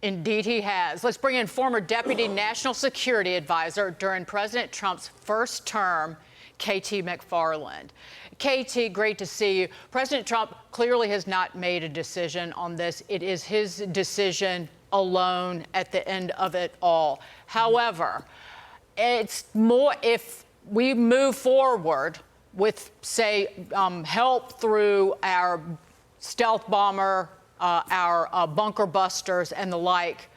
Indeed, he has. Let's bring in former Deputy National Security Advisor during President Trump's first term, KT McFarland. KT, great to see you. President Trump clearly has not made a decision on this. It is his decision alone at the end of it all. However, it's more if we move forward with, say, help through our stealth bomber, our bunker busters and the like.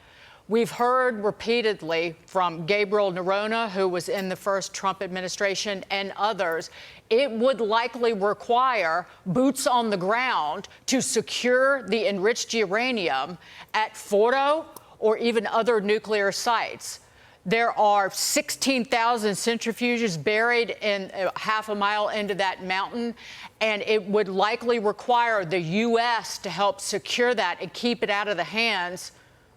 We've heard repeatedly from Gabriel Nerona, who was in the first Trump administration, and others, it would likely require boots on the ground to secure the enriched uranium at Fordo or even other nuclear sites. There are 16,000 centrifuges buried in half a mile into that mountain, and it would likely require the U.S. to help secure that and keep it out of the hands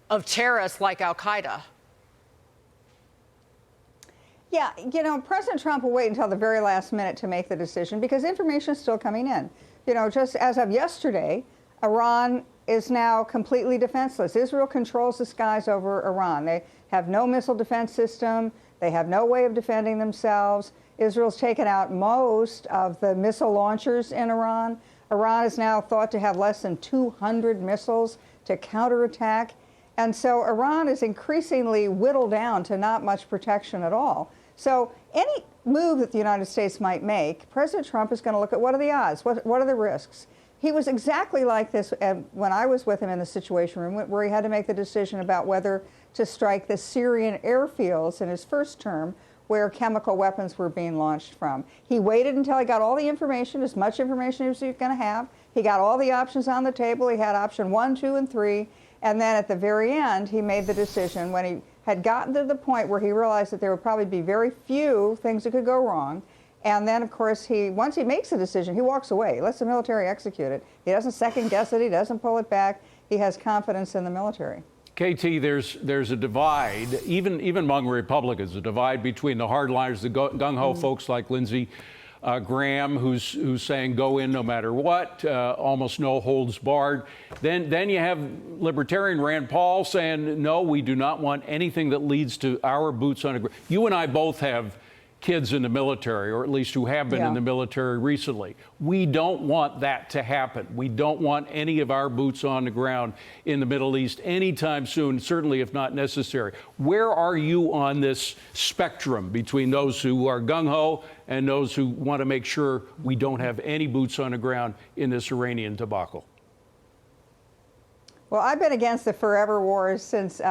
of terrorists like al-Qaeda. Yeah, you know, President Trump will wait until the very last minute to make the decision because information is still coming in. You know, just as of yesterday, Iran is now completely defenseless. Israel controls the skies over Iran. They have no missile defense system. They have no way of defending themselves. Israel's taken out most of the missile launchers in Iran. Iran is now thought to have less than 200 missiles to counterattack. And so Iran is increasingly whittled down to not much protection at all. So any move that the United States might make, President Trump is going to look at what are the odds, what are the risks. He was exactly like this when I was with him in the Situation Room, where he had to make the decision about whether to strike the Syrian airfields in his first term, where chemical weapons were being launched from. He waited until he got all the information, as much information as he was going to have. He got all the options on the table. He had option 1, 2, and 3. And then at the very end, he made the decision when he had gotten to the point where he realized that there would probably be very few things that could go wrong. And then, of course, once he makes a decision, he walks away. He lets the military execute it. He doesn't second guess it. He doesn't pull it back. He has confidence in the military. KT, there's a divide, even among Republicans, a divide between the hardliners, the gung-ho folks like Lindsey Graham, who's saying go in no matter what, almost no holds barred. Then you have Libertarian Rand Paul saying, no, we do not want anything that leads to our boots on the ground. You and I both have kids in the military, or at least who have been in the military recently. We don't want that to happen. We don't want any of our boots on the ground in the Middle East anytime soon, certainly if not necessary. Where are you on this spectrum between those who are gung-ho and those who want to make sure we don't have any boots on the ground in this Iranian debacle? Well, I've been against the forever wars since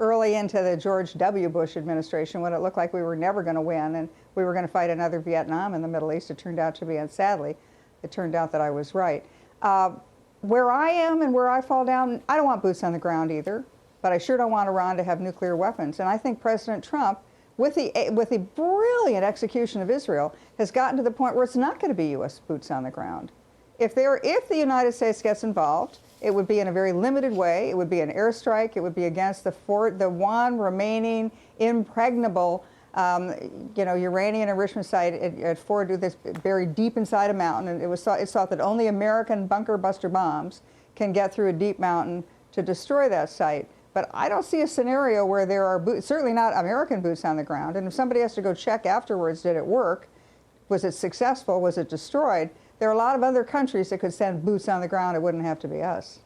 early into the George W. Bush administration, when it looked like we were never going to win and we were going to fight another Vietnam in the Middle East. It turned out to be, and sadly, it turned out that I was right. Where I am and where I fall down, I don't want boots on the ground either, but I sure don't want Iran to have nuclear weapons. And I think President Trump, with the brilliant execution of Israel, has gotten to the point where it's not going to be U.S. boots on the ground. If the United States gets involved, it would be in a very limited way. It would be an airstrike. It would be against the one remaining impregnable, uranium enrichment site at Fordo, that's buried deep inside a mountain. And it's thought that only American bunker buster bombs can get through a deep mountain to destroy that site. But I don't see a scenario where there are certainly not American boots on the ground. And if somebody has to go check afterwards, did it work? Was it successful? Was it destroyed? There are a lot of other countries that could send boots on the ground. It wouldn't have to be us.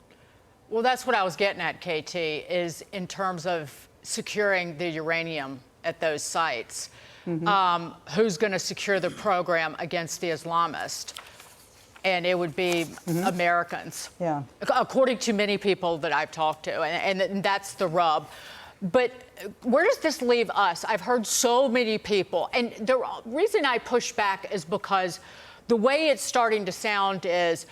Well, that's what I was getting at, KT, is in terms of securing the uranium at those sites. Who's going to secure the program against the Islamists? And it would be Americans, according to many people that I've talked to, and that's the rub. But where does this leave us? I've heard so many people, and the reason I push back is because the way it's starting to sound is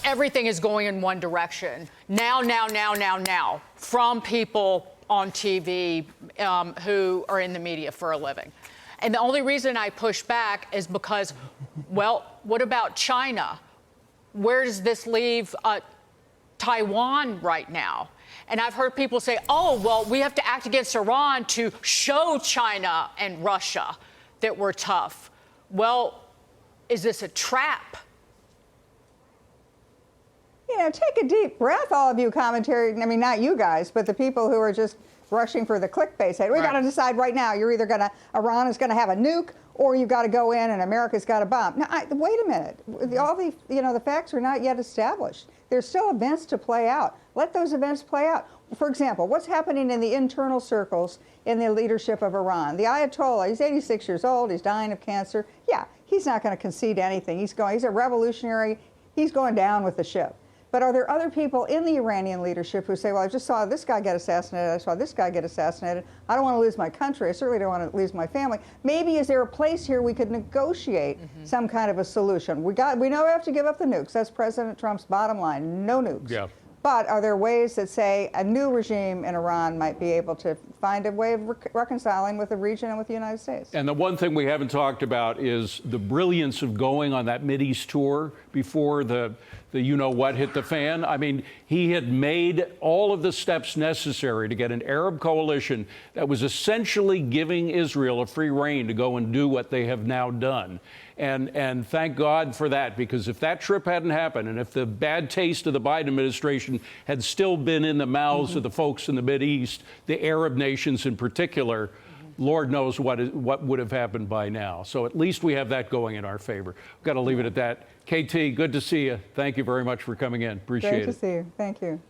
everything is going in one direction. Now, from people on TV who are in the media for a living. And the only reason I push back is because, well, what about China? Where does this leave Taiwan right now? And I've heard people say, oh, well, we have to act against Iran to show China and Russia that we're tough. Well, is this a trap? you know, take a deep breath, all of you commentary. I mean, not you guys, but the people who are just rushing for the clickbait. Say, we got to decide right now. You're either going to, Iran is going to have a nuke, or you've got to go in and America's got a bomb. Now, wait a minute. All the, you know, the facts are not yet established. There's still events to play out. Let those events play out. For example, what's happening in the internal circles in the leadership of Iran? The Ayatollah, he's 86 years old, he's dying of cancer. Yeah, he's not going to concede anything. He's a revolutionary. He's going down with the ship. But are there other people in the Iranian leadership who say, well, I just saw this guy get assassinated, I saw this guy get assassinated, I don't want to lose my country, I certainly don't want to lose my family. Maybe is there a place here we could negotiate some kind of a solution? We know we have to give up the nukes. That's President Trump's bottom line, no nukes. Yeah. But are there ways that, say, a new regime in Iran might be able to find a way of reconciling with the region and with the United States? And the one thing we haven't talked about is the brilliance of going on that Mideast tour before the you-know-what hit the fan. I mean, he had made all of the steps necessary to get an Arab coalition that was essentially giving Israel a free rein to go and do what they have now done. And thank God for that, because if that trip hadn't happened, and if the bad taste of the Biden administration had still been in the mouths of the folks in the Mideast, the Arab nations in particular, Lord knows what would have happened by now. So at least we have that going in our favor. We've got to leave it at that. KT, good to see you. Thank you very much for coming in. Appreciate it. Great to see you. Thank you.